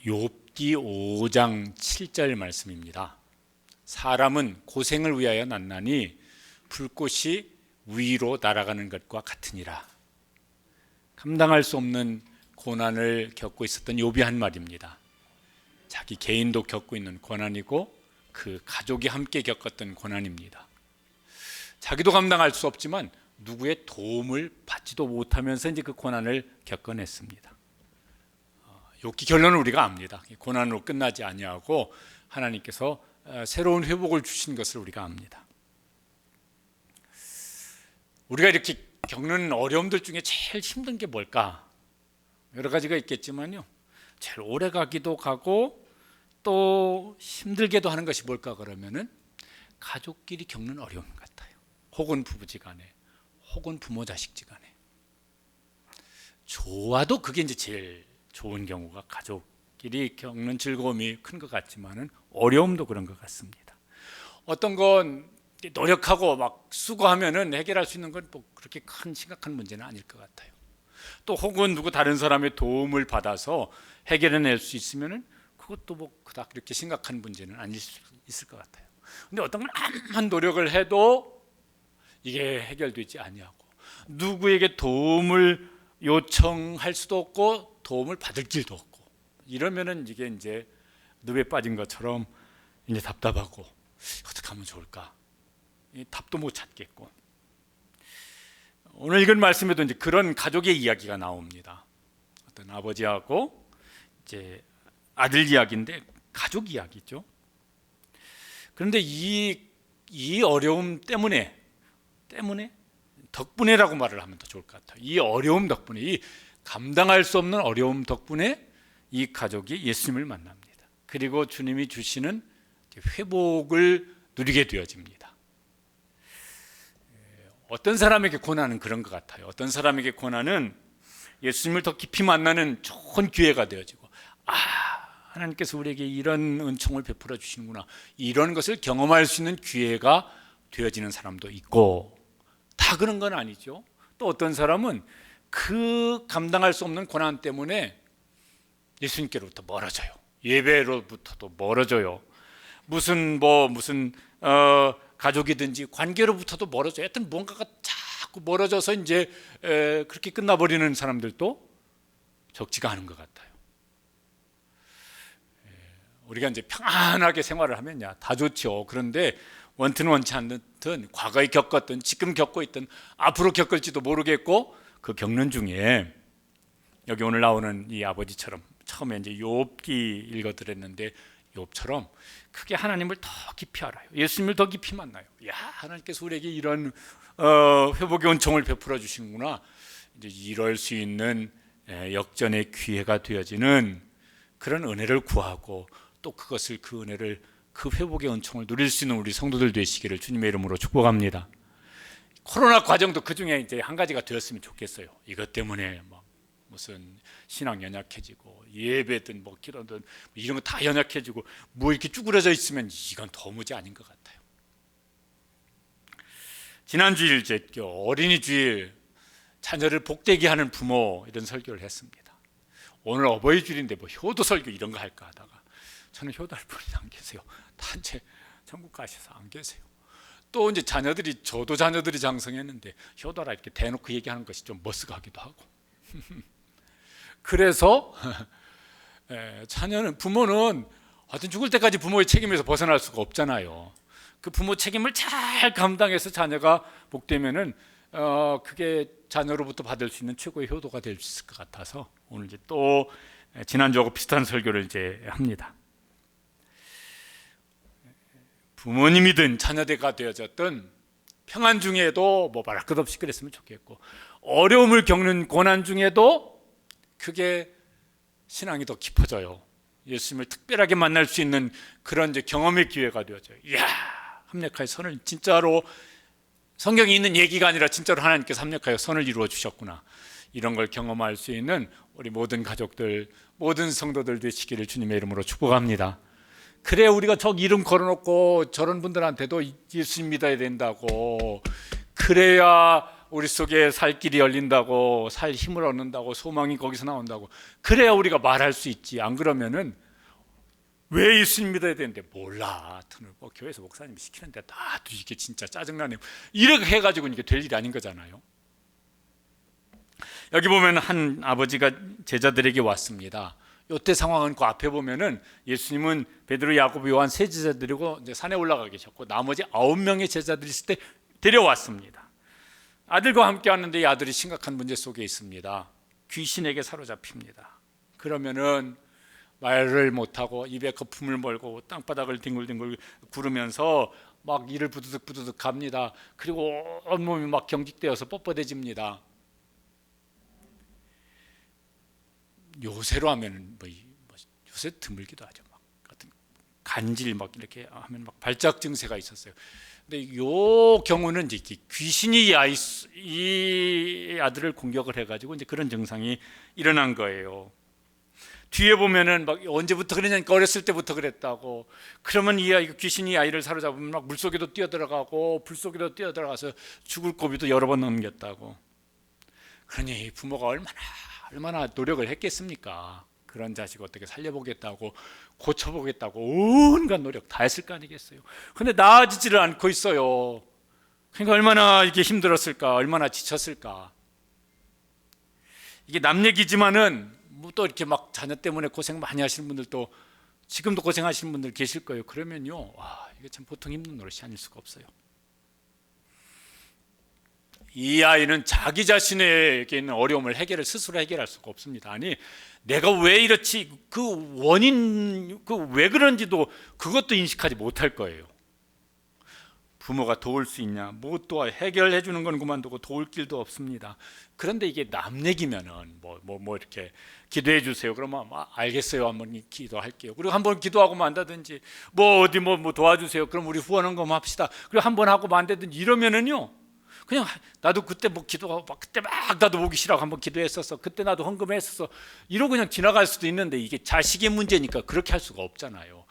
욥기 5장 7절 말씀입니다. 사람은 고생을 위하여 났나니 불꽃이 위로 날아가는 것과 같으니라. 감당할 수 없는 고난을 겪고 있었던 욥이 한 말입니다. 자기 개인도 겪고 있는 고난이고 그 가족이 함께 겪었던 고난입니다. 자기도 감당할 수 없지만 누구의 도움을 받지도 못하면서 이제 그 고난을 겪어냈습니다. 욥기 결론을 우리가 압니다. 고난으로 끝나지 아니하고 하나님께서 새로운 회복을 주신 것을 우리가 압니다. 우리가 이렇게 겪는 어려움들 중에 제일 힘든 게 뭘까? 여러 가지가 있겠지만요, 제일 오래 가기도 가고 또 힘들게도 하는 것이 뭘까 그러면은 가족끼리 겪는 어려움 같아요. 혹은 부부지간에, 혹은 부모 자식지간에. 좋아도 그게 이제 제일 좋은 경우가 가족끼리 겪는 즐거움이 큰 것 같지만은 어려움도 그런 것 같습니다. 어떤 건 노력하고 막 수고하면은 해결할 수 있는 건 뭐 그렇게 큰 심각한 문제는 아닐 것 같아요. 또 혹은 누구 다른 사람의 도움을 받아서 해결해낼 수 있으면은 그것도 뭐 그닥 그렇게 심각한 문제는 아닐 수 있을 것 같아요. 근데 어떤 건 아무런 노력을 해도 이게 해결되지 아니하고 누구에게 도움을 요청할 수도 없고 도움을 받을 길도 없고 이러면은 이게 이제 늪에 빠진 것처럼 이제 답답하고 어떻게 하면 좋을까? 답도 못 찾겠고. 오늘 읽은 말씀에도 이제 그런 가족의 이야기가 나옵니다. 어떤 아버지하고 이제 아들 이야기인데 가족 이야기죠. 그런데 이 어려움 때문에 덕분에라고 말을 하면 더 좋을 것 같아요. 이 어려움 덕분에, 이 감당할 수 없는 어려움 덕분에 이 가족이 예수님을 만납니다. 그리고 주님이 주시는 회복을 누리게 되어집니다. 어떤 사람에게 고난은 그런 것 같아요. 어떤 사람에게 고난은 예수님을 더 깊이 만나는 좋은 기회가 되어지고, 하나님께서 우리에게 이런 은총을 베풀어 주시는구나, 이런 것을 경험할 수 있는 기회가 되어지는 사람도 있고, 다 그런 건 아니죠. 또 어떤 사람은 그 감당할 수 없는 고난 때문에 예수님께로부터 멀어져요. 예배로부터도 멀어져요. 무슨 가족이든지 관계로부터도 멀어져요. 하여튼 뭔가가 자꾸 멀어져서 이제 그렇게 끝나버리는 사람들도 적지가 않은 것 같아요. 우리가 이제 평안하게 생활을 하면 다 좋죠. 그런데 원튼 원치 않든 과거에 겪었든 지금 겪고 있든 앞으로 겪을지도 모르겠고, 그 겪는 중에 여기 오늘 나오는 이 아버지처럼 처음에 이제 욥기 읽어드렸는데 욥처럼 크게 하나님을 더 깊이 알아요. 예수님을 더 깊이 만나요. 하나님께서 우리에게 이런 회복의 은총을 베풀어 주시는구나. 이제 이럴 수 있는 역전의 기회가 되어지는 그런 은혜를 구하고, 또 그것을, 그 은혜를, 그 회복의 은총을 누릴 수 있는 우리 성도들 되시기를 주님의 이름으로 축복합니다. 코로나 과정도 그 중에 이제 한 가지가 되었으면 좋겠어요. 이것 때문에 무슨 신앙 연약해지고 예배든 기도든 이런 거 다 연약해지고 이렇게 쭈그러져 있으면 이건 도무지 아닌 것 같아요. 지난주일 어린이 주일 자녀를 복되게 하는 부모 이런 설교를 했습니다. 오늘 어버이 주일인데 효도 설교 이런 거 할까 하다가 저는 효도할 분이 안 계세요. 다 이제 천국 가셔서 안 계세요. 또 이제 저도 자녀들이 장성했는데 효도라 이렇게 대놓고 얘기하는 것이 좀 머쓱하기도 하고 그래서 부모는 하여튼 죽을 때까지 부모의 책임에서 벗어날 수가 없잖아요. 그 부모 책임을 잘 감당해서 자녀가 복되면은 그게 자녀로부터 받을 수 있는 최고의 효도가 될 수 있을 것 같아서 오늘 이제 또 지난주하고 비슷한 설교를 이제 합니다. 부모님이든 자녀가 되어졌든 평안 중에도 말할 것 없이 그랬으면 좋겠고, 어려움을 겪는 고난 중에도 그게 신앙이 더 깊어져요. 예수님을 특별하게 만날 수 있는 그런 이제 경험의 기회가 되어져요. 합력하여 선을, 진짜로 성경에 있는 얘기가 아니라 진짜로 하나님께서 합력하여 선을 이루어 주셨구나, 이런 걸 경험할 수 있는 우리 모든 가족들, 모든 성도들 되시기를 주님의 이름으로 축복합니다. 그래야 우리가 저 이름 걸어놓고 저런 분들한테도 예수님 믿어야 된다고, 그래야 우리 속에 살 길이 열린다고, 살 힘을 얻는다고, 소망이 거기서 나온다고. 그래야 우리가 말할 수 있지. 안 그러면은 왜 예수님 믿어야 되는데 몰라. 뭐 교회에서 목사님이 시키는데 나도 이게 진짜 짜증나네. 이렇게 해가지고 이게 될 일이 아닌 거잖아요. 여기 보면 한 아버지가 제자들에게 왔습니다. 이때 상황은 그 앞에 보면은 예수님은 베드로, 야고보, 요한 세 제자들이고 이제 산에 올라가 계셨고 나머지 9명의 제자들이 있을 때 데려왔습니다. 아들과 함께 왔는데 이 아들이 심각한 문제 속에 있습니다. 귀신에게 사로잡힙니다. 그러면은 말을 못하고 입에 거품을 몰고 땅바닥을 뒹굴뒹굴 구르면서 막 이를 부두득 갑니다. 그리고 온몸이 막 경직되어서 뻣뻣해집니다. 요새로 하면은 요새 드물기도 하죠. 막 같은 간질 막 이렇게 하면 막 발작 증세가 있었어요. 근데 요 경우는 이제 귀신이 이 아들을 공격을 해가지고 이제 그런 증상이 일어난 거예요. 뒤에 보면은 막 언제부터 그러냐니까 어렸을 때부터 그랬다고. 그러면 이 귀신이 아이를 사로잡으면 막 물속에도 뛰어들어가고 불 속에도 뛰어들어가서 죽을 고비도 여러 번 넘겼다고. 그러니 부모가 얼마나 노력을 했겠습니까? 그런 자식 어떻게 살려보겠다고, 고쳐보겠다고 온갖 노력 다 했을 거 아니겠어요? 근데 나아지지를 않고 있어요. 그러니까 얼마나 이게 힘들었을까, 얼마나 지쳤을까. 이게 남 얘기지만은 뭐 또 이렇게 막 자녀 때문에 고생 많이 하시는 분들도 지금도 고생하시는 분들 계실 거예요. 그러면요, 와, 이게 참 보통 힘든 노릇이 아닐 수가 없어요. 이 아이는 자기 자신에게 있는 어려움을 스스로 해결할 수가 없습니다. 아니, 내가 왜 이렇지, 그 원인, 왜 그런지도 그것도 인식하지 못할 거예요. 부모가 도울 수 있냐? 뭐 또 해결해 주는 건 그만두고 도울 길도 없습니다. 그런데 이게 남 얘기면은 뭐 이렇게 기도해 주세요. 그러면 알겠어요. 한번 기도할게요. 그리고 한번 기도하고 만다든지 어디 도와주세요. 그럼 우리 후원 헌금 합시다. 그리고 한번 하고 만다든지 이러면은요. 그냥 나도 그때 기도하고 그때 막 나도 보기 싫어하고 한번 기도했었어. 그때 나도 헌금했었어. 이러고 그냥 지나갈 수도 있는데 이게 자식의 문제니까 그렇게 할 수가 없잖아요.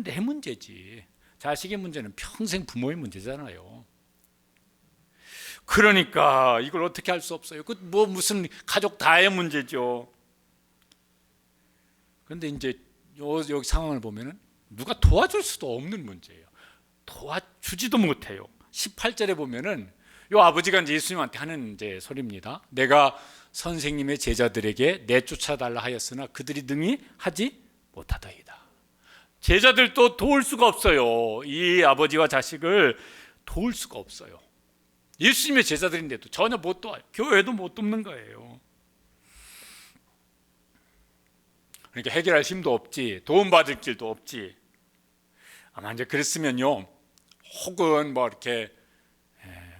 내 문제지. 자식의 문제는 평생 부모의 문제잖아요. 그러니까 이걸 어떻게 할 수 없어요. 무슨 가족 다의 문제죠. 그런데 이제 여기 상황을 보면은 누가 도와줄 수도 없는 문제예요. 도와주지도 못해요. 18절에 보면은 요 아버지가 이제 예수님한테 하는 이제 소리입니다. 내가 선생님의 제자들에게 내쫓아달라 하였으나 그들이 능히 하지 못하다이다. 제자들도 도울 수가 없어요. 이 아버지와 자식을 도울 수가 없어요. 예수님의 제자들인데도 전혀 못 도와요. 교회도 못 돕는 거예요. 그러니까 해결할 힘도 없지, 도움받을 길도 없지. 아마 이제 그랬으면요, 혹은 이렇게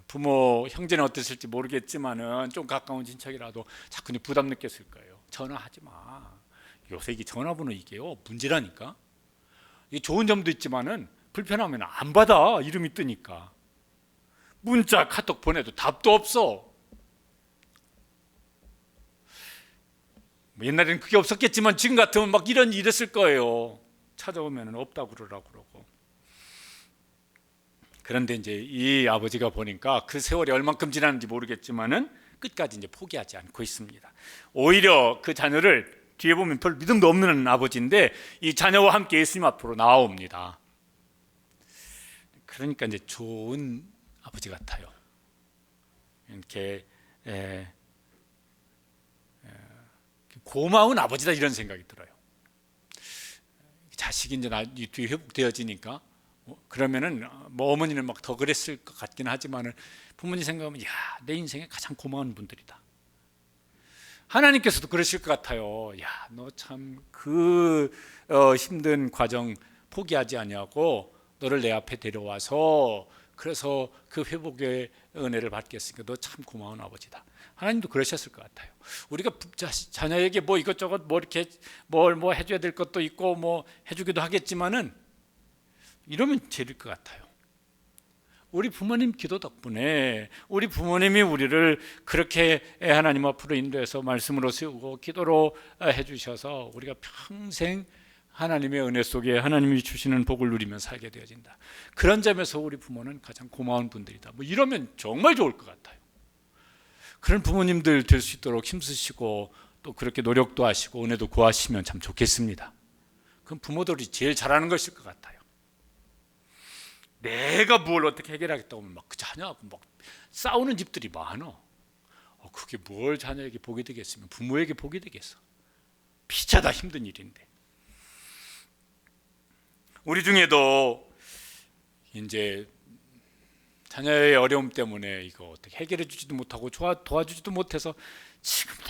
부모 형제는 어땠을지 모르겠지만은 좀 가까운 친척이라도 자꾸 부담 느꼈을 거예요. 전화하지 마. 요새 이게 전화번호 이게요 문제라니까. 이게 좋은 점도 있지만은 불편하면 안 받아. 이름이 뜨니까. 문자 카톡 보내도 답도 없어. 옛날에는 그게 없었겠지만 지금 같으면 이랬을 거예요. 찾아오면 없다고 그러고. 그런데 이제 이 아버지가 보니까 그 세월이 얼만큼 지났는지 모르겠지만은 끝까지 이제 포기하지 않고 있습니다. 오히려 그 자녀를 뒤에 보면 별 믿음도 없는 아버지인데 이 자녀와 함께 예수님 앞으로 나옵니다. 그러니까 이제 좋은 아버지 같아요. 이렇게 고마운 아버지다 이런 생각이 들어요. 자식이 이제 뒤에 회복되어지니까 그러면은 어머니는 더 그랬을 것 같긴 하지만은 부모님 생각하면 내 인생에 가장 고마운 분들이다. 하나님께서도 그러실 것 같아요. 너 참 힘든 과정 포기하지 아니하고 너를 내 앞에 데려와서 그래서 그 회복의 은혜를 받겠으니까 너 참 고마운 아버지다. 하나님도 그러셨을 것 같아요. 우리가 자녀에게 이것저것 이렇게 뭘 해줘야 될 것도 있고 해주기도 하겠지만은 이러면 제일 것 같아요. 우리 부모님 기도 덕분에 우리 부모님이 우리를 그렇게 하나님 앞으로 인도해서 말씀으로 세우고 기도로 해주셔서 우리가 평생 하나님의 은혜 속에 하나님이 주시는 복을 누리며 살게 되어진다. 그런 점에서 우리 부모는 가장 고마운 분들이다. 이러면 정말 좋을 것 같아요. 그런 부모님들 될 수 있도록 힘쓰시고 또 그렇게 노력도 하시고 은혜도 구하시면 참 좋겠습니다. 그럼 부모들이 제일 잘하는 것일 것 같아요. 내가 뭘 어떻게 해결하겠다고 하면 막 그 자녀하고 막 싸우는 집들이 많아. 그게 뭘 자녀에게 복이 되겠으면 부모에게 복이 되겠어. 피차다 힘든 일인데. 우리 중에도 이제 자녀의 어려움 때문에 이거 어떻게 해결해 주지도 못하고 도와주지도 못해서 지금도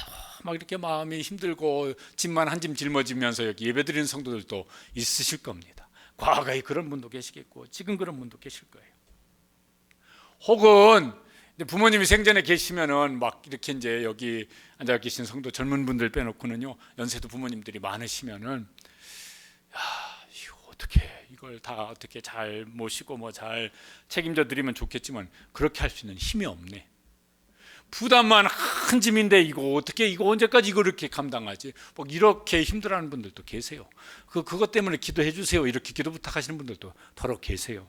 막 이렇게 마음이 힘들고 짐만 한 짐 짊어지면서 여기 예배드리는 성도들도 있으실 겁니다. 과거에 그런 분도 계시겠고 지금 그런 분도 계실 거예요. 혹은 부모님이 생전에 계시면은 막 이렇게 이제 여기 앉아 계신 성도 젊은 분들 빼놓고는요, 연세도 부모님들이 많으시면은 이거 어떻게 이걸 다 어떻게 잘 모시고 뭐 잘 책임져 드리면 좋겠지만 그렇게 할 수 있는 힘이 없네. 부담만 한 짐인데 이거 언제까지 이거 이렇게 감당하지? 뭐 이렇게 힘들어하는 분들도 계세요. 그것 때문에 기도해 주세요. 이렇게 기도 부탁하시는 분들도 더러 계세요.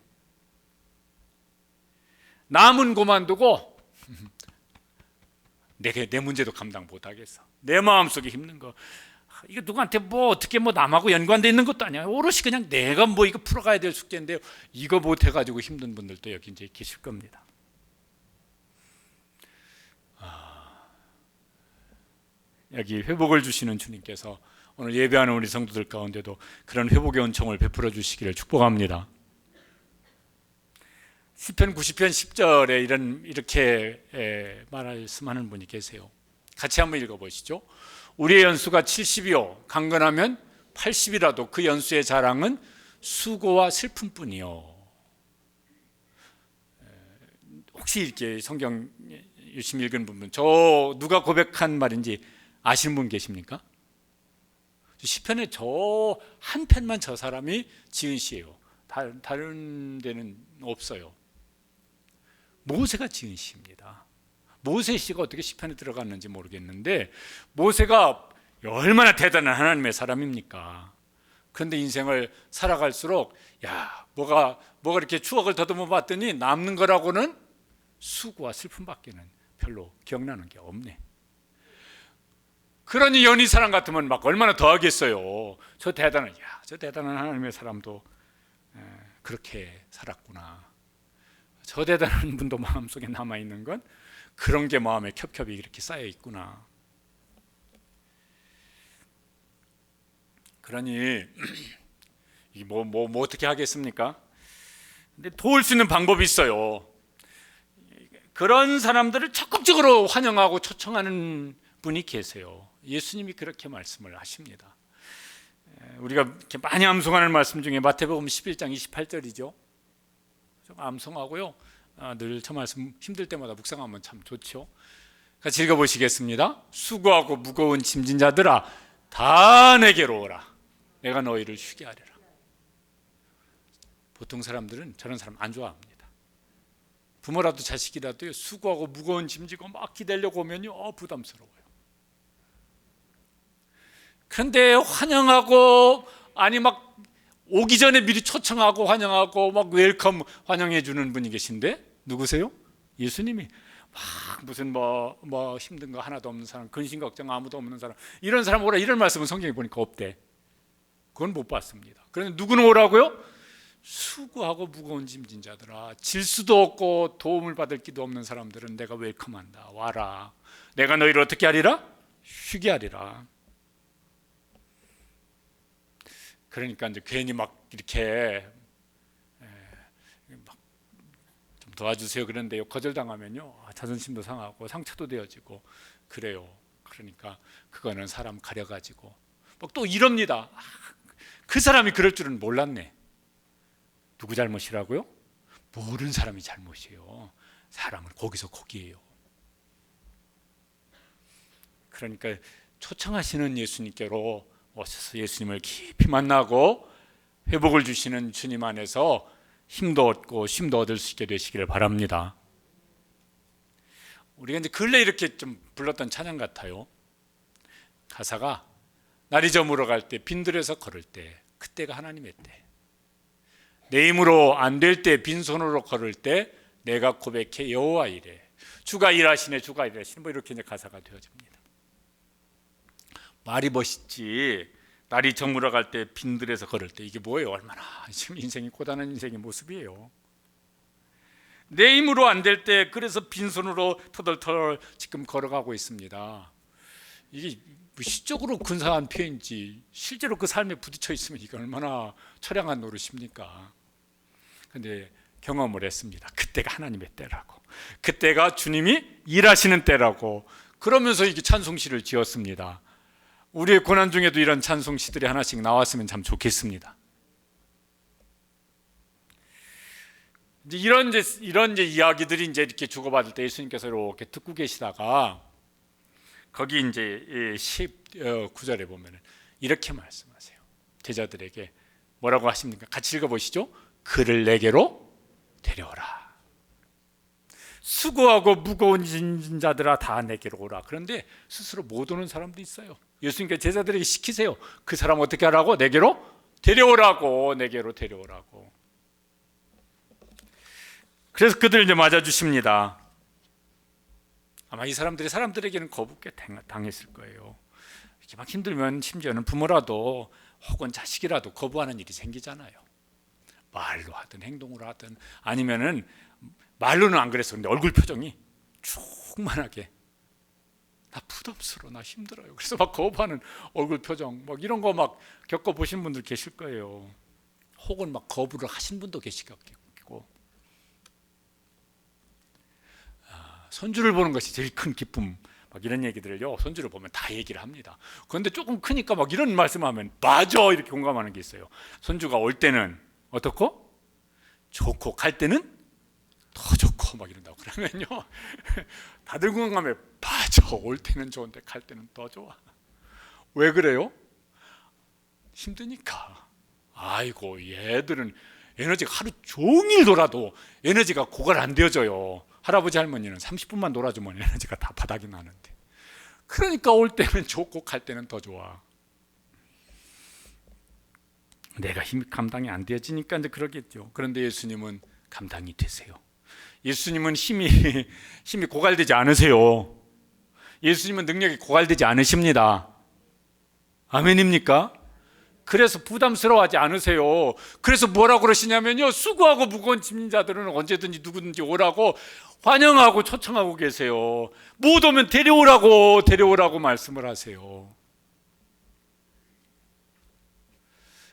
남은 고만두고 내 문제도 감당 못하겠어. 내 마음속에 힘든 거 이거 누구한테 뭐 어떻게 뭐 남하고 연관돼 있는 것도 아니야. 오롯이 그냥 내가 뭐 이거 풀어가야 될 숙제인데 이거 못해가지고 힘든 분들도 여기 이제 계실 겁니다. 여기 회복을 주시는 주님께서 오늘 예배하는 우리 성도들 가운데도 그런 회복의 은총을 베풀어 주시기를 축복합니다. 시편 90편 10절에 이렇게 말씀하는 분이 계세요. 같이 한번 읽어보시죠. 우리의 연수가 70이요 강건하면 80이라도 그 연수의 자랑은 수고와 슬픔뿐이요. 혹시 이렇게 성경 열심히 읽은 분, 저 누가 고백한 말인지 아시는 분 계십니까? 시편에 저 한 편만 저 사람이 지은 시예요. 다른 데는 없어요. 모세가 지은 시입니다. 모세 시가 어떻게 시편에 들어갔는지 모르겠는데 모세가 얼마나 대단한 하나님의 사람입니까? 그런데 인생을 살아갈수록 뭐가 이렇게 추억을 더듬어 봤더니 남는 거라고는 수고와 슬픔밖에는 별로 기억나는 게 없네. 그러니 연희 사람 같으면 막 얼마나 더 하겠어요. 저 대단한 하나님의 사람도 그렇게 살았구나. 저 대단한 분도 마음속에 남아있는 건 그런 게 마음에 겹겹이 이렇게 쌓여 있구나. 그러니 이게 뭐 어떻게 하겠습니까? 근데 도울 수 있는 방법이 있어요. 그런 사람들을 적극적으로 환영하고 초청하는 분이 계세요. 예수님이 그렇게 말씀을 하십니다. 우리가 이렇게 많이 암송하는 말씀 중에 마태복음 11장 28절이죠. 암송하고요. 늘 저 말씀 힘들 때마다 묵상하면 참 좋죠. 같이 읽어보시겠습니다. 수고하고 무거운 짐진 자들아 다 내게로 오라. 내가 너희를 쉬게 하리라. 보통 사람들은 저런 사람 안 좋아합니다. 부모라도 자식이라도 수고하고 무거운 짐지고 막 기대려고 오면요 부담스러워요. 그런데 환영하고 막 오기 전에 미리 초청하고 환영하고 막 웰컴 환영해 주는 분이 계신데 누구세요? 예수님이 막 무슨 뭐 힘든 거 하나도 없는 사람, 근심 걱정 아무도 없는 사람, 이런 사람 오라 이런 말씀은 성경에 보니까 없대. 그건 못 봤습니다. 그런데 누구는 오라고요? 수고하고 무거운 짐진 자들아, 질 수도 없고 도움을 받을 기도 없는 사람들은 내가 웰컴한다. 와라. 내가 너희를 어떻게 하리라? 쉬게 하리라. 그러니까 이제 괜히 막 이렇게 막 좀 도와주세요 그런데요 거절당하면요 자존심도 상하고 상처도 되어지고 그래요. 그러니까 그거는 사람 가려가지고 막 또 이럽니다. 그 사람이 그럴 줄은 몰랐네. 누구 잘못이라고요? 모르는 사람이 잘못이에요. 사람은 거기서 거기에요. 그러니까 초청하시는 예수님께로 오셔서 예수님을 깊이 만나고 회복을 주시는 주님 안에서 힘도 얻고 쉼도 얻을 수 있게 되시기를 바랍니다. 우리가 이제 근래 이렇게 좀 불렀던 찬양 같아요. 가사가 날이 저물어 갈 때 빈들에서 걸을 때 그때가 하나님의 때, 내 힘으로 안 될 때 빈손으로 걸을 때 내가 고백해 여호와 이래. 주가 일하시네, 주가 일하시네, 뭐 이렇게 이제 가사가 되어집니다. 말이 멋있지 날이 저물어 갈 때 빈들에서 걸을 때 이게 뭐예요? 얼마나 지금 인생이 고단한 인생의 모습이에요. 내 힘으로 안 될 때 그래서 빈손으로 터덜터덜 지금 걸어가고 있습니다. 이게 시적으로 근사한 표현인지 실제로 그 삶에 부딪혀 있으면 이게 얼마나 처량한 노릇입니까? 근데 경험을 했습니다. 그때가 하나님의 때라고, 그때가 주님이 일하시는 때라고. 그러면서 이게 찬송시를 지었습니다. 우리의 고난 중에도 이런 찬송시들이 하나씩 나왔으면 참 좋겠습니다. 이제 이런 이야기들이 이제 이렇게 주고받을 때 예수님께서 이렇게 듣고 계시다가 거기 이제 19절에 보면은 이렇게 말씀하세요. 제자들에게 뭐라고 하십니까? 같이 읽어보시죠. 그를 내게로 데려오라. 수고하고 무거운 짐자들아 다 내게로 오라. 그런데 스스로 못 오는 사람도 있어요. 예수님께서 제자들에게 시키세요. 그 사람 어떻게 하라고? 내게로 데려오라고. 내게로 데려오라고. 그래서 그들 이제 맞아주십니다. 아마 이 사람들에게는 거북게 당했을 거예요. 이렇게 막 힘들면 심지어는 부모라도 혹은 자식이라도 거부하는 일이 생기잖아요. 말로 하든 행동으로 하든, 아니면은 말로는 안 그랬어. 근데 얼굴 표정이 충만하게 나 부담스러워, 나 힘들어요. 그래서 막 거부하는 얼굴 표정, 막 이런 거 막 겪어보신 분들 계실 거예요. 혹은 막 거부를 하신 분도 계시겠고. 손주를 보는 것이 제일 큰 기쁨, 막 이런 얘기들을요, 손주를 보면 다 얘기를 합니다. 그런데 조금 크니까 막 이런 말씀하면 맞아 이렇게 공감하는 게 있어요. 손주가 올 때는 어떻고? 좋고, 갈 때는 더 좋고 막 이런다고. 그러면요 다들 공감해. 맞아, 올 때는 좋은데 갈 때는 더 좋아. 왜 그래요? 힘드니까. 아이고, 얘들은 에너지가 하루 종일 놀아도 에너지가 고갈 안 되어져요. 할아버지 할머니는 30분만 놀아주면 에너지가 다 바닥이 나는데. 그러니까 올 때는 좋고 갈 때는 더 좋아. 내가 힘이 감당이 안 되어지니까 이제 그러겠죠. 그런데 예수님은 감당이 되세요. 예수님은 힘이 고갈되지 않으세요. 예수님은 능력이 고갈되지 않으십니다. 아멘입니까? 그래서 부담스러워하지 않으세요. 그래서 뭐라고 그러시냐면요, 수고하고 무거운 짐자들은 언제든지 누구든지 오라고 환영하고 초청하고 계세요. 못 오면 데려오라고 말씀을 하세요.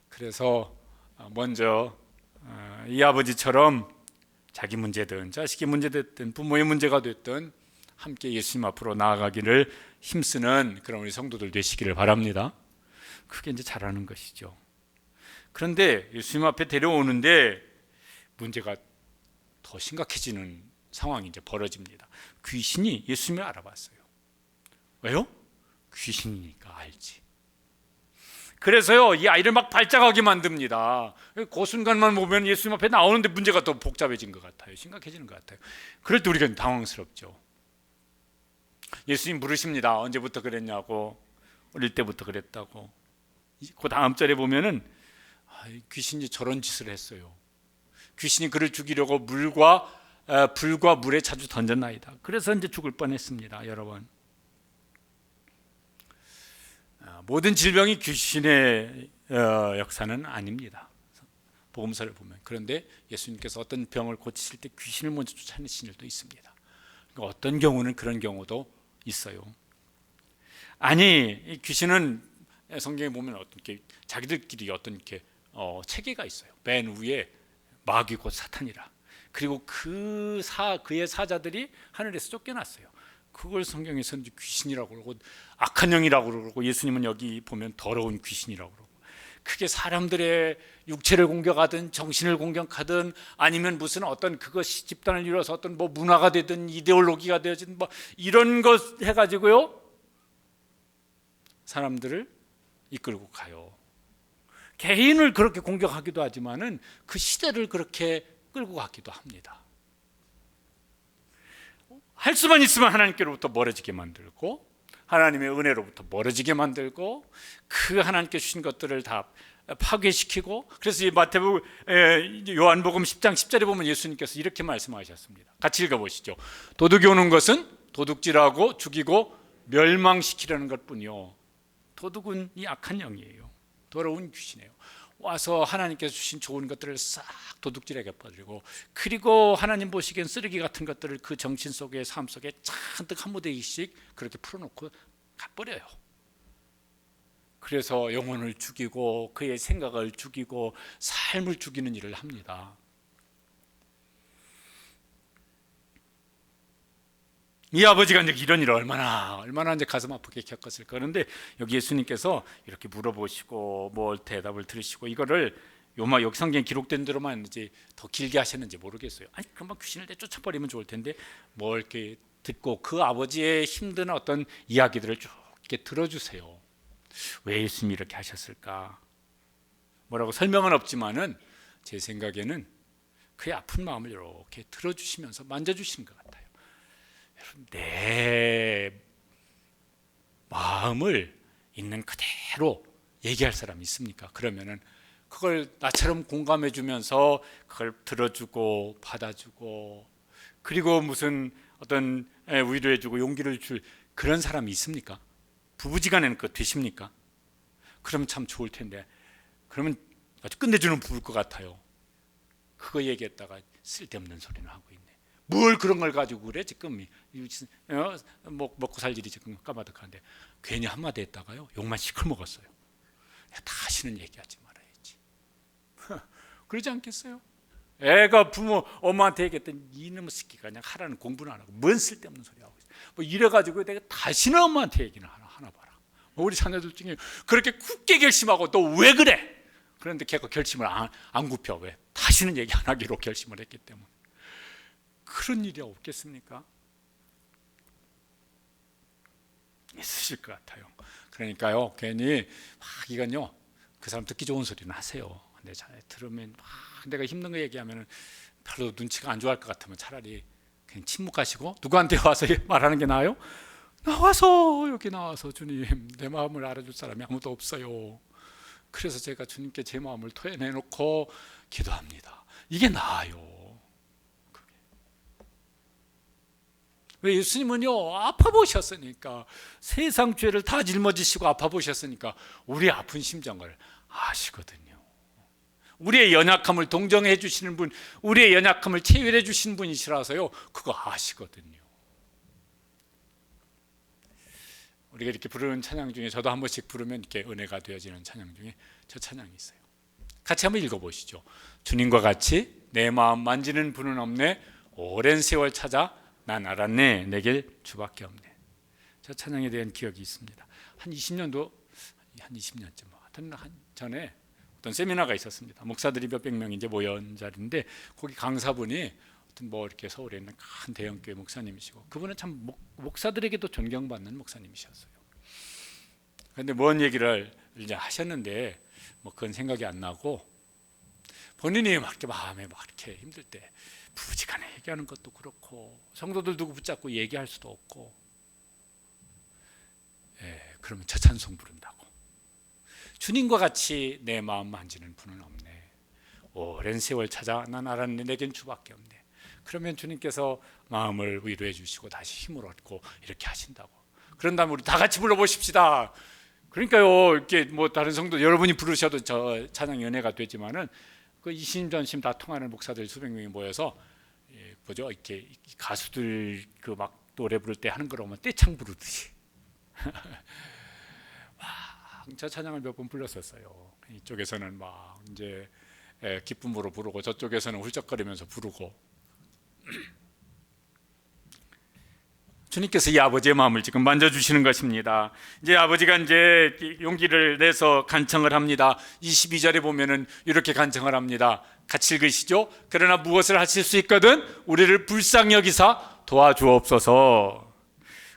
그래서 먼저 이 아버지처럼 자기 문제든 자식의 문제 됐든 부모의 문제가 됐든 함께 예수님 앞으로 나아가기를 힘쓰는 그런 우리 성도들 되시기를 바랍니다. 그게 이제 잘하는 것이죠. 그런데 예수님 앞에 데려오는데 문제가 더 심각해지는 상황이 이제 벌어집니다. 귀신이 예수님을 알아봤어요. 왜요? 귀신이니까 알지. 그래서요, 이 아이를 막 발작하게 만듭니다. 그 순간만 보면 예수님 앞에 나오는데 문제가 더 복잡해진 것 같아요. 심각해지는 것 같아요. 그럴 때 우리가 당황스럽죠. 예수님 물으십니다. 언제부터 그랬냐고. 어릴 때부터 그랬다고. 그 다음 절에 보면은 귀신이 저런 짓을 했어요. 귀신이 그를 죽이려고 불과 물에 자주 던졌나이다. 그래서 이제 죽을 뻔했습니다, 여러분. 모든 질병이 귀신의 역사는 아닙니다. 복음서를 보면. 그런데 예수님께서 어떤 병을 고치실 때 귀신을 먼저 쫓아내신 일도 있습니다. 그러니까 어떤 경우는 그런 경우도 있어요. 아니, 이 귀신은 성경에 보면 어떤 게 자기들끼리 어떤 이렇게 체계가 있어요. 맨 위에 마귀 곧 사탄이라. 그리고 그의 사자들이 하늘에서 쫓겨났어요. 그걸 성경에서는 귀신이라고 그러고 악한 영이라고 그러고, 예수님은 여기 보면 더러운 귀신이라고 그러고, 그게 사람들의 육체를 공격하든 정신을 공격하든 아니면 무슨 어떤 그것이 집단을 이뤄서 어떤 뭐 문화가 되든 이데올로기가 되어진 뭐 이런 것 해가지고요, 사람들을 이끌고 가요. 개인을 그렇게 공격하기도 하지만은 그 시대를 그렇게 끌고 가기도 합니다. 할 수만 있으면 하나님께로부터 멀어지게 만들고, 하나님의 은혜로부터 멀어지게 만들고 그 하나님께 주신 것들을 다 파괴시키고, 그래서 이 마태복음 요한복음 10장 10절에 보면 예수님께서 이렇게 말씀하셨습니다. 같이 읽어보시죠. 도둑이 오는 것은 도둑질하고 죽이고 멸망시키려는 것뿐이요, 도둑은 이 악한 영이에요. 더러운 귀신이에요. 와서 하나님께서 주신 좋은 것들을 싹 도둑질하게 버리고, 그리고 하나님 보시기엔 쓰레기 같은 것들을 그 정신 속에, 삶 속에 잔뜩 한 무더기씩 그렇게 풀어놓고 가버려요. 그래서 영혼을 죽이고 그의 생각을 죽이고 삶을 죽이는 일을 합니다. 이 아버지가 이제 이런 일을 얼마나 이제 가슴 아프게 겪었을까. 그런데 여기 예수님께서 이렇게 물어보시고 뭘 대답을 들으시고, 이거를 여기 성경에 기록된 대로만 이제 더 길게 하셨는지 모르겠어요. 아니, 금방 귀신을 내쫓아버리면 좋을 텐데 뭘 이렇게 듣고 그 아버지의 힘든 어떤 이야기들을 쭉 이렇게 들어주세요. 왜 예수님이 이렇게 하셨을까? 뭐라고 설명은 없지만은 제 생각에는 그의 아픈 마음을 이렇게 들어주시면서 만져주시는 것 같아요. 내 마음을 있는 그대로 얘기할 사람이 있습니까? 그러면은 그걸 나처럼 공감해 주면서 그걸 들어주고 받아주고, 그리고 무슨 어떤 위로해 주고 용기를 줄 그런 사람이 있습니까? 부부지간에는 그거 되십니까? 그러면 참 좋을 텐데, 그러면 아주 끝내주는 부부일 것 같아요. 그거 얘기했다가 쓸데없는 소리는 하고 있네. 뭘 그런 걸 가지고 그래 지금. 먹고 살 일이 지금 까마득한데 괜히 한마디 했다가요 욕만 시끌 먹었어요. 다시는 얘기하지 말아야지. 그러지 않겠어요? 애가 부모 엄마한테 얘기했더니 이놈의 새끼가 그냥 하라는 공부는 안 하고 뭔 쓸데없는 소리 하고 있어. 뭐 이래가지고 내가 다시는 엄마한테 얘기는 하나 봐라. 우리 자녀들 중에 그렇게 굳게 결심하고 또 왜 그래? 그런데 걔가 결심을 안 굽혀. 왜? 다시는 얘기 안 하기로 결심을 했기 때문에. 그런 일이 없겠습니까? 있으실 것 같아요. 그러니까요, 괜히 이건요, 그 사람 듣기 좋은 소리는 하세요. 근데 잘 들으면 내가 힘든 거 얘기하면 별로 눈치가 안 좋아할 것 같으면 차라리 그냥 침묵하시고 누구한테 와서 말하는 게 나아요? 여기 나와서 주님, 내 마음을 알아줄 사람이 아무도 없어요. 그래서 제가 주님께 제 마음을 토해내놓고 기도합니다. 이게 나아요. 왜? 예수님은요 아파 보셨으니까, 세상 죄를 다 짊어지시고 아파 보셨으니까 우리의 아픈 심정을 아시거든요. 우리의 연약함을 동정해 주시는 분, 우리의 연약함을 체휼해 주시는 분이시라서요 그거 아시거든요. 우리가 이렇게 부르는 찬양 중에 저도 한 번씩 부르면 이렇게 은혜가 되어지는 찬양 중에 저 찬양이 있어요. 같이 한번 읽어보시죠. 주님과 같이 내 마음 만지는 분은 없네, 오랜 세월 찾아 난 알았네, 내게 주밖에 없네. 저 찬양에 대한 기억이 있습니다. 한 20년쯤 하여튼 전에 어떤 세미나가 있었습니다. 목사들이 몇백 명 이제 모여온 자리인데, 거기 강사분이 어떤 이렇게 서울에 있는 큰 대형교회 목사님이시고, 그분은 참 목사들에게도 존경받는 목사님이셨어요. 그런데 뭔 얘기를 이제 하셨는데 그건 생각이 안 나고, 본인이 막 이렇게 마음에 막 이렇게 힘들 때 부지간에 얘기하는 것도 그렇고, 성도들 두고 붙잡고 얘기할 수도 없고, 그러면 저 찬송 부른다고. 주님과 같이 내 마음 만지는 분은 없네, 오랜 세월 찾아 난 알았네, 내겐 주밖에 없네. 그러면 주님께서 마음을 위로해 주시고 다시 힘을 얻고 이렇게 하신다고. 그런 다음에 우리 다 같이 불러보십시다. 그러니까요, 이렇게 다른 성도 여러분이 부르셔도 저 찬양 연회가 되지만은 그 이심전심 다 통하는 목사들 수백 명이 모여서 이렇게 가수들 그 막 노래 부를 때 하는 거라고 하면 떼창 부르듯이 저 찬양을 몇 번 불렀었어요. 이쪽에서는 막 이제 기쁨으로 부르고, 저쪽에서는 훌쩍거리면서 부르고. 주님께서 이 아버지의 마음을 지금 만져주시는 것입니다. 이제 아버지가 이제 용기를 내서 간청을 합니다. 22절에 보면은 이렇게 간청을 합니다. 같이 읽으시죠. 그러나 무엇을 하실 수 있거든 우리를 불쌍히 여기사 도와주옵소서.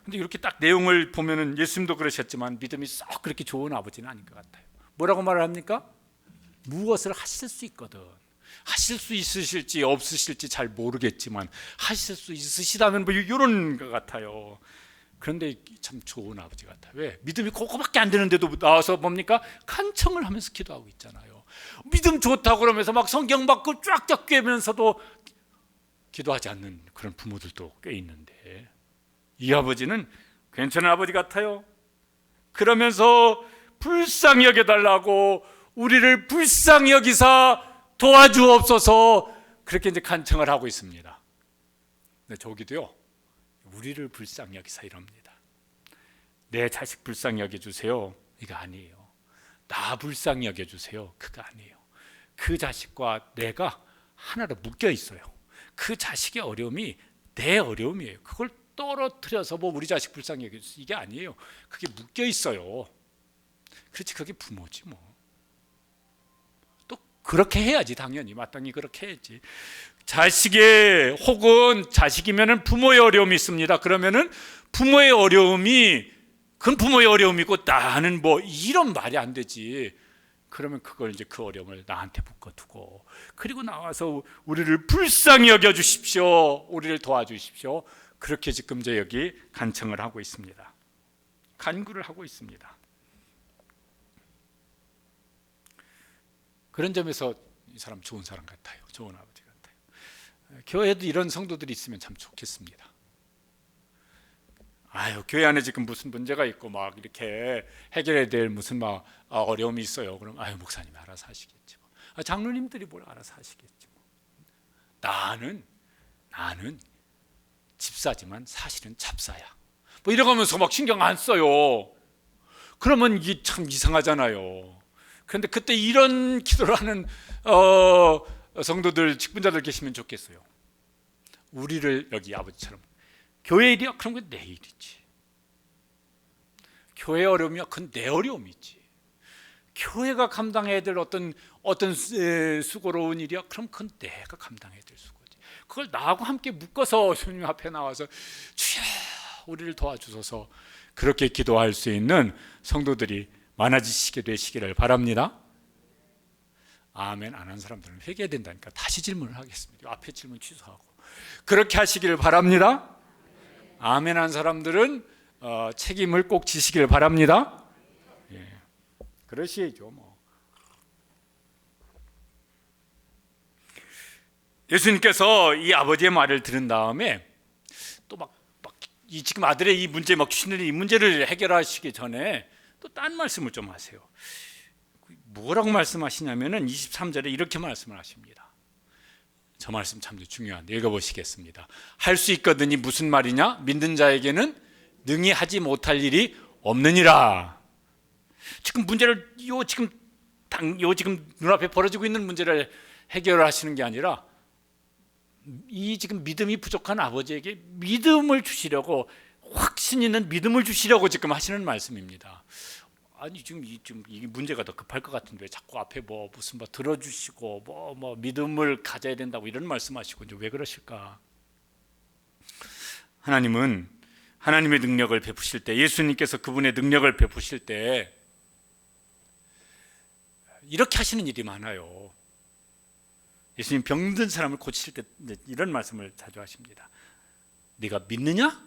근데 이렇게 딱 내용을 보면은 예수님도 그러셨지만 믿음이 썩 그렇게 좋은 아버지는 아닌 것 같아요. 뭐라고 말을 합니까? 무엇을 하실 수 있거든. 하실 수 있으실지 없으실지 잘 모르겠지만 하실 수 있으시다면 이런 것 같아요. 그런데 참 좋은 아버지 같아요. 왜? 믿음이 그거밖에 안 되는데도 나와서 뭡니까? 간청을 하면서 기도하고 있잖아요. 믿음 좋다고 그러면서 막 성경 받고 쫙쫙 꿰면서도 기도하지 않는 그런 부모들도 꽤 있는데, 이 아버지는 괜찮은 아버지 같아요. 그러면서 불쌍히 여겨달라고, 우리를 불쌍히 여기사 도와주옵소서, 그렇게 이제 간청을 하고 있습니다. 근데 저기도요, 우리를 불쌍히 여기사 이럽니다. 내 자식 불쌍히 여겨주세요, 이거 아니에요. 나 불쌍히 여겨주세요, 그거 아니에요. 그 자식과 내가 하나로 묶여 있어요. 그 자식의 어려움이 내 어려움이에요. 그걸 떨어뜨려서 뭐 우리 자식 불쌍히 여겨주세요, 이게 아니에요. 그게 묶여 있어요. 그렇지, 그게 부모지 뭐. 또 그렇게 해야지, 당연히 마땅히 그렇게 해야지. 자식의, 혹은 자식이면은 부모의 어려움이 있습니다. 그러면은 부모의 어려움이, 그건 부모의 어려움이고 나는 뭐, 이런 말이 안 되지. 그러면 그걸 이제 그 어려움을 나한테 묶어두고, 그리고 나와서 우리를 불쌍히 여겨주십시오, 우리를 도와주십시오, 그렇게 지금 이제 여기 간청을 하고 있습니다. 간구를 하고 있습니다. 그런 점에서 이 사람 좋은 사람 같아요. 좋은 아버지 같아요. 교회에도 이런 성도들이 있으면 참 좋겠습니다. 아유, 교회 안에 지금 무슨 문제가 있고 막 이렇게 해결해야 될 무슨 막 어려움이 있어요. 그럼 아유, 목사님이 알아서 하시겠지 뭐. 장로님들이 뭘 알아서 하시겠지 뭐. 나는 집사지만 사실은 잡사야, 뭐 이러면서 막 신경 안 써요. 그러면 이게 참 이상하잖아요. 그런데 그때 이런 기도를 하는 성도들, 직분자들 계시면 좋겠어요. 우리를, 여기 아버지처럼 교회 일이야? 그럼 그건 내 일이지. 교회 어려움이야? 그건 내 어려움이지. 교회가 감당해야 될 어떤 수고로운 일이야? 그럼 그건 내가 감당해야 될 수고지. 그걸 나하고 함께 묶어서 주님 앞에 나와서 주여 우리를 도와주소서, 그렇게 기도할 수 있는 성도들이 많아지시게 되시기를 바랍니다. 아멘 안 한 사람들은 회개해야 된다니까 다시 질문을 하겠습니다. 앞에 질문 취소하고 그렇게 하시기를 바랍니다. 아멘 한 사람들은 책임을 꼭 지시기를 바랍니다. 예, 그러시죠 뭐. 예수님께서 이 아버지의 말을 들은 다음에 또 막 이 지금 아들의 이 문제 막 주시는 이 문제를 해결하시기 전에 또 딴 말씀을 좀 하세요. 뭐라고 말씀하시냐면은 23절에 이렇게 말씀을 하십니다. 저 말씀 참 중요한데 읽어보시겠습니다. 할 수 있거든이 무슨 말이냐? 믿는 자에게는 능히 하지 못할 일이 없느니라. 지금 문제를 지금 눈앞에 벌어지고 있는 문제를 해결하시는 게 아니라 이 지금 믿음이 부족한 아버지에게 믿음을 주시려고, 확신 있는 믿음을 주시려고 지금 하시는 말씀입니다. 아니 지금 이 문제가 더 급할 것 같은데 자꾸 앞에 무슨 들어주시고 뭐 믿음을 가져야 된다고 이런 말씀하시고 이제 왜 그러실까? 하나님은 하나님의 능력을 베푸실 때, 예수님께서 그분의 능력을 베푸실 때 이렇게 하시는 일이 많아요. 예수님 병든 사람을 고치실 때 이런 말씀을 자주 하십니다. 네가 믿느냐?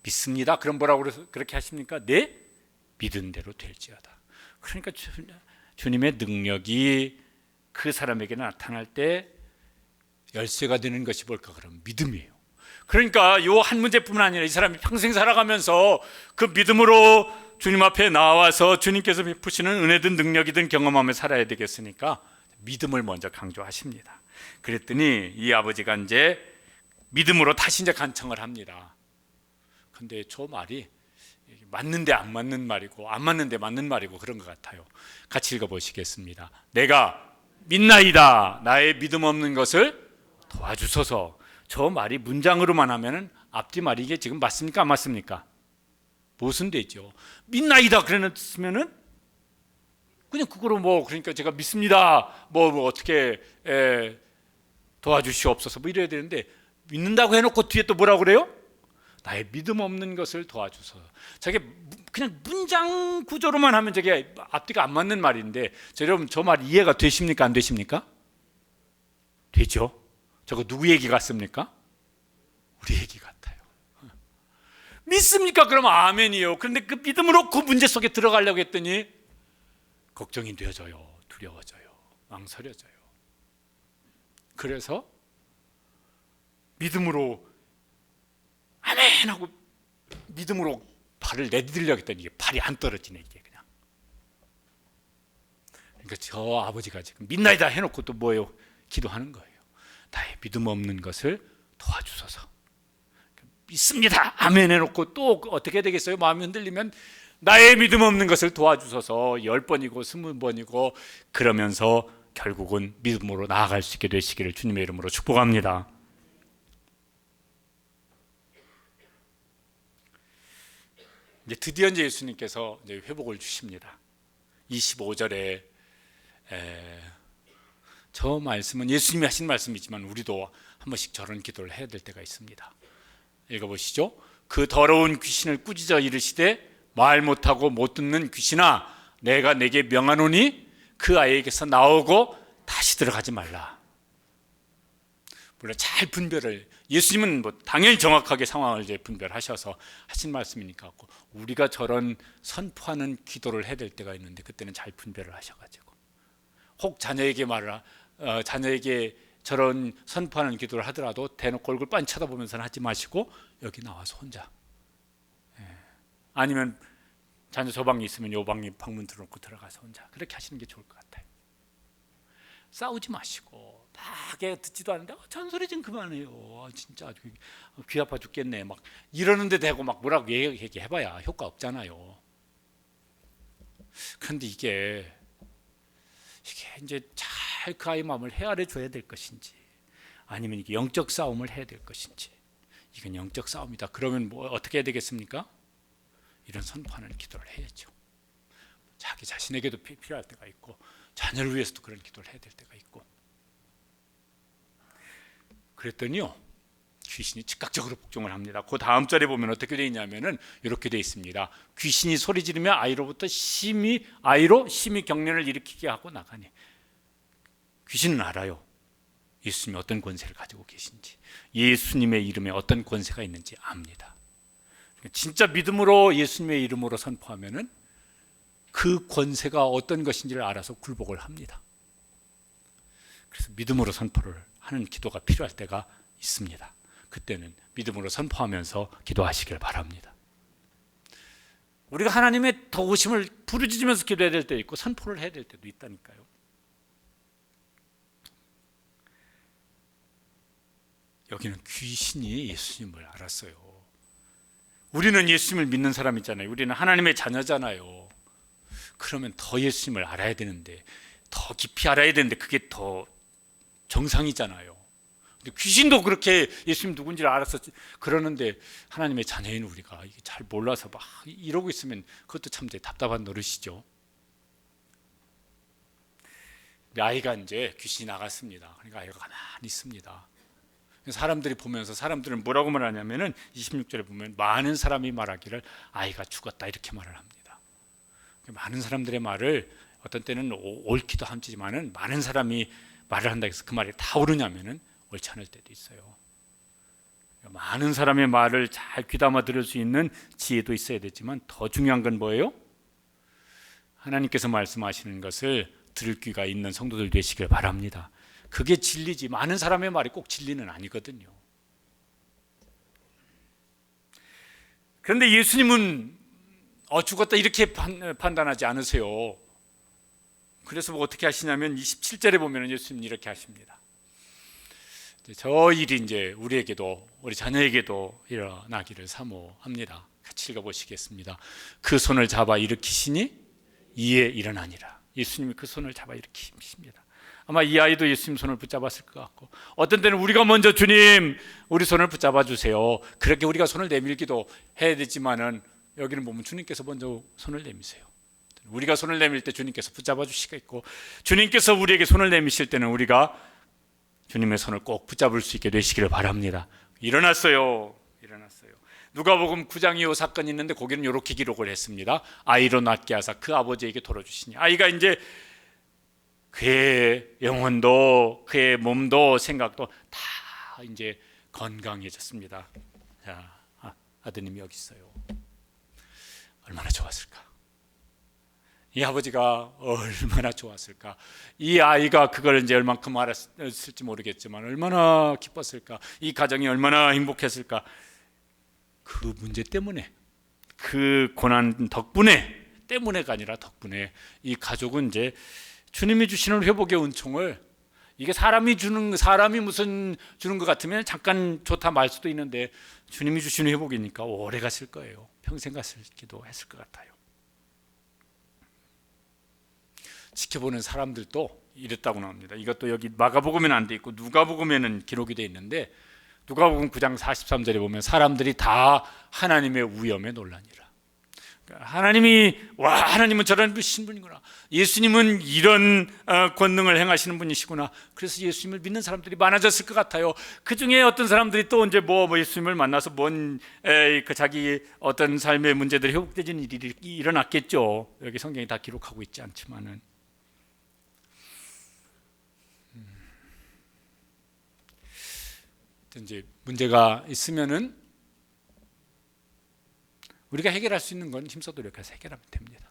믿습니다. 그럼 뭐라고 그렇게 하십니까? 네 믿은 대로 될지어다. 그러니까 주님의 능력이 그 사람에게 나타날 때 열쇠가 되는 것이 뭘까? 그럼 믿음이에요. 그러니까 이 한 문제뿐만 아니라 이 사람이 평생 살아가면서 그 믿음으로 주님 앞에 나와서 주님께서 베푸시는 은혜든 능력이든 경험하며 살아야 되겠으니까 믿음을 먼저 강조하십니다. 그랬더니 이 아버지가 이제 믿음으로 다시 이제 간청을 합니다. 근데 저 말이 맞는데 안 맞는 말이고 안 맞는데 맞는 말이고 그런 것 같아요. 같이 읽어보시겠습니다. 내가 믿나이다. 나의 믿음 없는 것을 도와주소서. 저 말이 문장으로만 하면은 앞뒤 말이 이게 지금 맞습니까? 안 맞습니까? 무슨 되죠? 믿나이다 그랬으면은 그냥 그거로 그러니까 제가 믿습니다. 어떻게 도와주시옵소서 이래야 되는데, 믿는다고 해놓고 뒤에 또 뭐라고 그래요? 나의 믿음 없는 것을 도와주소서. 저게 그냥 문장 구조로만 하면 저게 앞뒤가 안 맞는 말인데, 여러분 저 말 이해가 되십니까? 안 되십니까? 되죠? 저거 누구 얘기 같습니까? 우리 얘기 같아요. 믿습니까? 그러면 아멘이요. 그런데 그 믿음으로 그 문제 속에 들어가려고 했더니 걱정이 되어져요. 두려워져요. 망설여져요. 그래서 믿음으로 아멘 하고 믿음으로 발을 내디디려고 했더니 이게 발이 안 떨어지네, 이게 그냥. 그러니까 저 아버지가 지금 mid나이다 해놓고 또 뭐예요? 기도하는 거예요. 나의 믿음 없는 것을 도와주소서. 믿습니다 아멘 해놓고 또 어떻게 되겠어요? 마음이 흔들리면 나의 믿음 없는 것을 도와주소서 10번이고 20번이고 그러면서 결국은 믿음으로 나아갈 수 있게 되시기를 주님의 이름으로 축복합니다. 이제 드디어 이제 예수님께서 이제 회복을 주십니다. 25절에 저 말씀은 예수님이 하신 말씀이지만 우리도 한 번씩 저런 기도를 해야 될 때가 있습니다. 읽어보시죠. 그 더러운 귀신을 꾸짖어 이르시되 말 못하고 못 듣는 귀신아 내가 내게 명하노니 그 아이에게서 나오고 다시 들어가지 말라. 물론 잘 분별을 예수님은 뭐 당연히 정확하게 상황을 이제 분별하셔서 하신 말씀이니까 우리가 저런 선포하는 기도를 해야 될 때가 있는데 그때는 잘 분별을 하셔가지고 혹 자녀에게 자녀에게 저런 선포하는 기도를 하더라도 대놓고 얼굴 빤히 쳐다보면서는 하지 마시고 여기 나와서 혼자 아니면 자녀 저 방에 있으면 요 방에 방문 들어놓고 들어가서 혼자 그렇게 하시는 게 좋을 것 같아요. 싸우지 마시고 막 듣지도 않는데 잔소리 좀 그만해요. 진짜 아주 귀 아파 죽겠네 막 이러는데 대고 막 뭐라고 얘기해봐야 효과 없잖아요. 그런데 이게 이제 잘 그 아이 마음을 헤아려 줘야 될 것인지 아니면 이게 영적 싸움을 해야 될 것인지 이건 영적 싸움이다. 그러면 뭐 어떻게 해야 되겠습니까? 이런 선포하는 기도를 해야죠. 자기 자신에게도 필요할 때가 있고 자녀를 위해서도 그런 기도를 해야 될 때가 있고 그랬더니요 귀신이 즉각적으로 복종을 합니다. 그 다음 절에 보면 어떻게 되어 있냐면은 이렇게 되어 있습니다. 귀신이 소리 지르며 아이로 심히 경련을 일으키게 하고 나가니 귀신은 알아요. 예수님이 어떤 권세를 가지고 계신지 예수님의 이름에 어떤 권세가 있는지 압니다. 진짜 믿음으로 예수님의 이름으로 선포하면은 그 권세가 어떤 것인지를 알아서 굴복을 합니다. 그래서 믿음으로 선포를 하는 기도가 필요할 때가 있습니다. 그때는 믿음으로 선포하면서 기도하시길 바랍니다. 우리가 하나님의 도우심을 부르짖으면서 기도해야 될 때 있고 선포를 해야 될 때도 있다니까요. 여기는 귀신이 예수님을 알았어요. 우리는 예수님을 믿는 사람이잖아요. 우리는 하나님의 자녀잖아요. 그러면 더 예수님을 알아야 되는데 더 깊이 알아야 되는데 그게 더 정상이잖아요. 근데 귀신도 그렇게 예수님 누군지를 알아서 그러는데 하나님의 자녀인 우리가 이게 잘 몰라서 막 이러고 있으면 그것도 참 답답한 노릇이죠. 아이가 이제 귀신이 나갔습니다. 그러니까 아이가 가만히 있습니다. 사람들이 보면서 사람들은 뭐라고 말하냐면은 26절에 보면 많은 사람이 말하기를 아이가 죽었다 이렇게 말을 합니다. 많은 사람들의 말을 어떤 때는 옳기도 하지만은 많은 사람이 말을 한다 해서 그 말이 다 옳으냐면은 옳지 않을 때도 있어요. 많은 사람의 말을 잘 귀담아 들을 수 있는 지혜도 있어야 되지만 더 중요한 건 뭐예요? 하나님께서 말씀하시는 것을 들을 귀가 있는 성도들 되시길 바랍니다. 그게 진리지 많은 사람의 말이 꼭 진리는 아니거든요. 그런데 예수님은 죽었다 이렇게 판단하지 않으세요. 그래서 뭐 어떻게 하시냐면 27절에 보면 예수님이 이렇게 하십니다. 저 일이 이제 우리에게도 우리 자녀에게도 일어나기를 사모합니다. 같이 읽어보시겠습니다. 그 손을 잡아 일으키시니 이에 일어나니라. 예수님이 그 손을 잡아 일으키십니다. 아마 이 아이도 예수님 손을 붙잡았을 것 같고 어떤 때는 우리가 먼저 주님 우리 손을 붙잡아 주세요. 그렇게 우리가 손을 내밀기도 해야 되지만은 여기는 보면 주님께서 먼저 손을 내미세요. 우리가 손을 내밀 때 주님께서 붙잡아 주시겠고 주님께서 우리에게 손을 내미실 때는 우리가 주님의 손을 꼭 붙잡을 수 있게 되시기를 바랍니다. 일어났어요. 누가복음 9장에 이 사건이 있는데 거기는 이렇게 기록을 했습니다. 아이로 낫게 하사 그 아버지에게 돌아주시니 아이가 이제 그의 영혼도 그의 몸도 생각도 다 이제 건강해졌습니다. 자, 아드님이 여기 있어요. 얼마나 좋았을까? 이 아버지가 얼마나 좋았을까? 이 아이가 그걸 이제 얼만큼 알았을지 모르겠지만 얼마나 기뻤을까? 이 가정이 얼마나 행복했을까? 그 문제 때문에, 그 고난 때문에가 아니라 덕분에 이 가족은 이제 주님이 주시는 회복의 은총을, 이게 사람이 무슨 주는 것 같으면 잠깐 좋다 말 수도 있는데 주님이 주시는 회복이니까 오래 갔을 거예요. 평생 갔을지도 했을 것 같아요. 지켜보는 사람들도 이랬다고 나옵니다. 이것도 여기 마가복음에는 안 돼 있고 누가복음에는 기록이 돼 있는데, 누가복음 9장 43절에 보면 사람들이 다 하나님의 위엄에 놀라니라. 하나님은 저런 분이구나. 예수님은 이런 권능을 행하시는 분이시구나. 그래서 예수님을 믿는 사람들이 많아졌을 것 같아요. 그 중에 어떤 사람들이 또 이제 예수님을 만나서 자기 어떤 삶의 문제들이 회복되는 일이 일어났겠죠. 여기 성경이 다 기록하고 있지 않지만은. 이제 문제가 있으면은 우리가 해결할 수 있는 건 힘써 노력해서 해결하면 됩니다.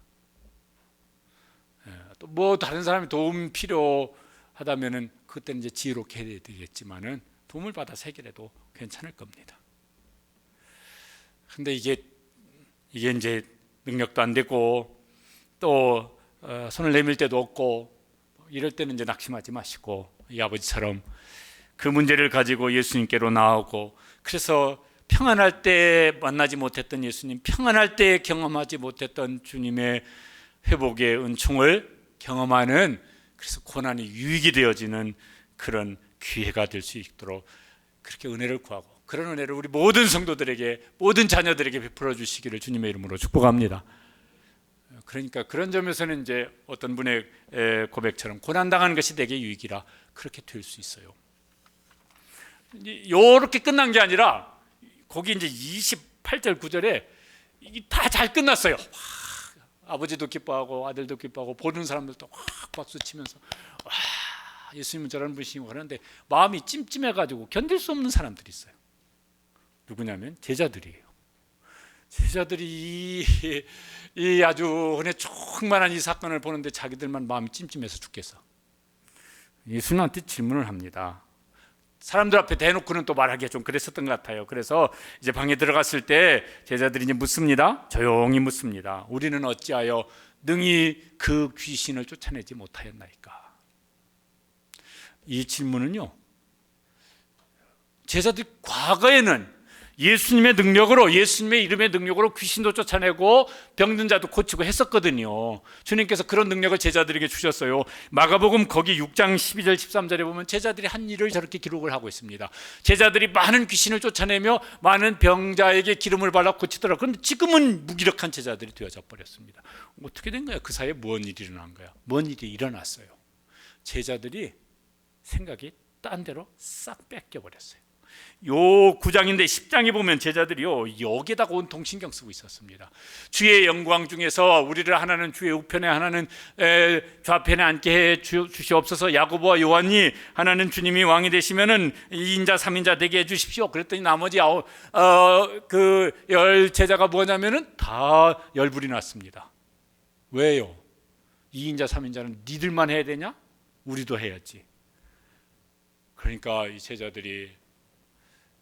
또 다른 사람이 도움 필요하다면은 그때는 이제 지혜롭게 해야 되겠지만은 도움을 받아서 해결해도 괜찮을 겁니다. 근데 이게 이제 능력도 안 되고 또 손을 내밀 때도 없고 이럴 때는 이제 낙심하지 마시고 이 아버지처럼 그 문제를 가지고 예수님께로 나오고, 그래서 평안할 때 만나지 못했던 예수님, 평안할 때 경험하지 못했던 주님의 회복의 은총을 경험하는, 그래서 고난이 유익이 되어지는 그런 기회가 될 수 있도록 그렇게 은혜를 구하고, 그런 은혜를 우리 모든 성도들에게, 모든 자녀들에게 베풀어 주시기를 주님의 이름으로 축복합니다. 그러니까 그런 점에서는 이제 어떤 분의 고백처럼 고난당하는 것이 내게 유익이라 그렇게 될 수 있어요. 이렇게 끝난 게 아니라 거기 이제 28절 9절에 다 잘 끝났어요. 아버지도 기뻐하고 아들도 기뻐하고 보는 사람들도 확 박수 치면서 예수님은 저런 분이시고 하는데 마음이 찜찜해가지고 견딜 수 없는 사람들이 있어요. 누구냐면 제자들이에요. 제자들이 이 아주 은혜 충만한 이 사건을 보는데 자기들만 마음이 찜찜해서 죽겠어. 예수님한테 질문을 합니다. 사람들 앞에 대놓고는 또 말하기가 좀 그랬었던 것 같아요. 그래서 이제 방에 들어갔을 때 제자들이 이제 묻습니다. 조용히 묻습니다. 우리는 어찌하여 능히 그 귀신을 쫓아내지 못하였나이까? 이 질문은요, 제자들이 과거에는 예수님의 능력으로, 예수님의 이름의 능력으로 귀신도 쫓아내고 병든 자도 고치고 했었거든요. 주님께서 그런 능력을 제자들에게 주셨어요. 마가복음 거기 6장 12절 13절에 보면 제자들이 한 일을 저렇게 기록을 하고 있습니다. 제자들이 많은 귀신을 쫓아내며 많은 병자에게 기름을 발라 고치더라. 그런데 지금은 무기력한 제자들이 되어져 버렸습니다. 어떻게 된 거야? 그 사이에 뭔 일이 일어난 거야? 뭔 일이 일어났어요? 제자들이 생각이 딴 데로 싹 뺏겨버렸어요. 요 9장인데 10장에 보면 제자들이요 여기에다가 온통 신경 쓰고 있었습니다. 주의 영광 중에서 우리를 하나는 주의 우편에 하나는 좌편에 앉게 해 주시옵소서. 야고보와 요한이 하나는 주님이 왕이 되시면은 2인자 3인자 되게 해 주십시오. 그랬더니 나머지 그 열 제자가 뭐냐면은 다 열불이 났습니다. 왜요? 2인자 3인자는 니들만 해야 되냐? 우리도 해야지. 그러니까 이 제자들이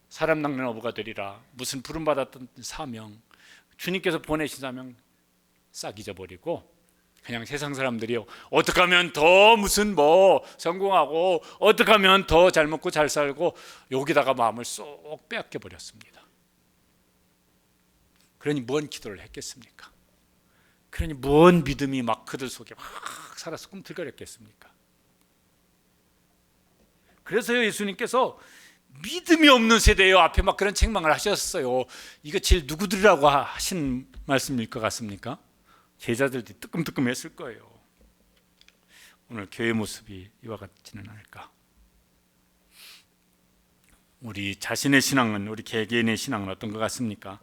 사람 낚는 어부가 되리라, 무슨 부름받았던 사명, 주님께서 보내신 사명 싹 잊어버리고 그냥 세상 사람들이요 어떻게 하면 더 무슨 성공하고 어떻게 하면 더 잘 먹고 잘 살고 여기다가 마음을 쏙 빼앗겨 버렸습니다. 그러니 뭔 기도를 했겠습니까? 그러니 뭔 믿음이 막 그들 속에 막 살아서 꿈틀거렸겠습니까? 그래서요 예수님께서 믿음이 없는 세대예요 앞에 막 그런 책망을 하셨어요. 이거 제일 누구들이라고 하신 말씀일 것 같습니까? 제자들도 뜨끔뜨끔했을 거예요. 오늘 교회 모습이 이와 같지는 않을까? 우리 자신의 신앙은, 우리 개개인의 신앙은 어떤 것 같습니까?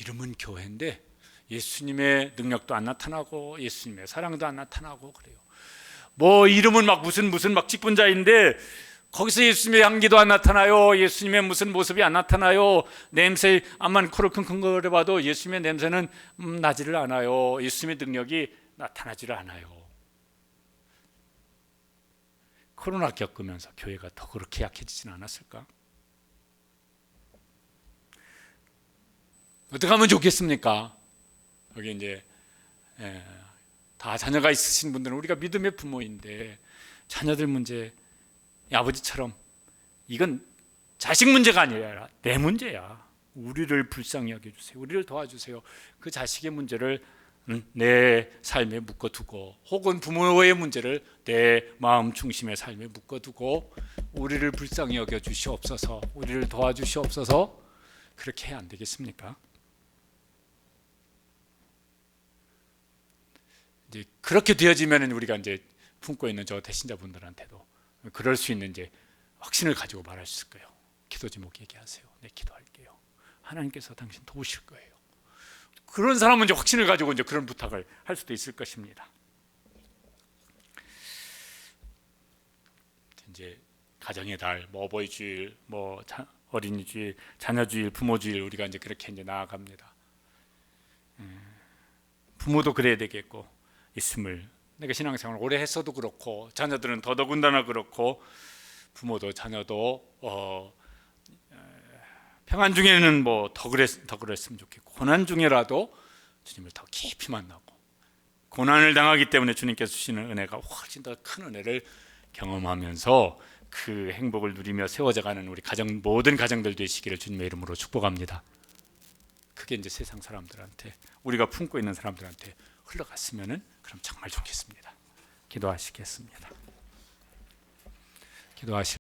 이름은 교회인데 예수님의 능력도 안 나타나고 예수님의 사랑도 안 나타나고 그래요. 이름은 막 무슨 막 직분자인데 거기서 예수님의 향기도 안 나타나요. 예수님의 무슨 모습이 안 나타나요. 냄새 암만 코를 킁킁거려봐도 예수님의 냄새는 나지를 않아요. 예수님의 능력이 나타나지를 않아요. 코로나 겪으면서 교회가 더 그렇게 약해지진 않았을까? 어떻게 하면 좋겠습니까? 여기 이제 다 자녀가 있으신 분들은 우리가 믿음의 부모인데 자녀들 문제, 아버지처럼 이건 자식 문제가 아니라 내 문제야. 우리를 불쌍히 여겨주세요. 우리를 도와주세요. 그 자식의 문제를 내 삶에 묶어두고, 혹은 부모의 문제를 내 마음 중심의 삶에 묶어두고, 우리를 불쌍히 여겨주시옵소서, 우리를 도와주시옵소서, 그렇게 해야 안 되겠습니까? 이제 그렇게 되어지면 우리가 이제 품고 있는 저 대신자분들한테도 그럴 수 있는 이제 확신을 가지고 말할 수 있을 거예요. 기도 제목 얘기하세요. 네, 기도할게요. 하나님께서 당신 도우실 거예요. 그런 사람은 이제 확신을 가지고 이제 그런 부탁을 할 수도 있을 것입니다. 이제 가정의 달, 뭐 어버이 주일, 뭐 어린이 주일, 자녀 주일, 부모 주일, 우리가 이제 그렇게 이제 나아갑니다. 부모도 그래야 되겠고, 있음을 내가 신앙생활 오래 했어도 그렇고, 자녀들은 더더군다나 그렇고, 부모도 자녀도 평안 중에는 뭐 더 그랬으면 좋겠고, 고난 중에라도 주님을 더 깊이 만나고, 고난을 당하기 때문에 주님께서 주시는 은혜가 훨씬 더 큰 은혜를 경험하면서 그 행복을 누리며 세워져가는 우리 모든 가정들 되시기를 주님의 이름으로 축복합니다. 그게 이제 세상 사람들한테, 우리가 품고 있는 사람들한테 흘러갔으면은 그럼 정말 좋겠습니다. 기도하시겠습니다. 기도하실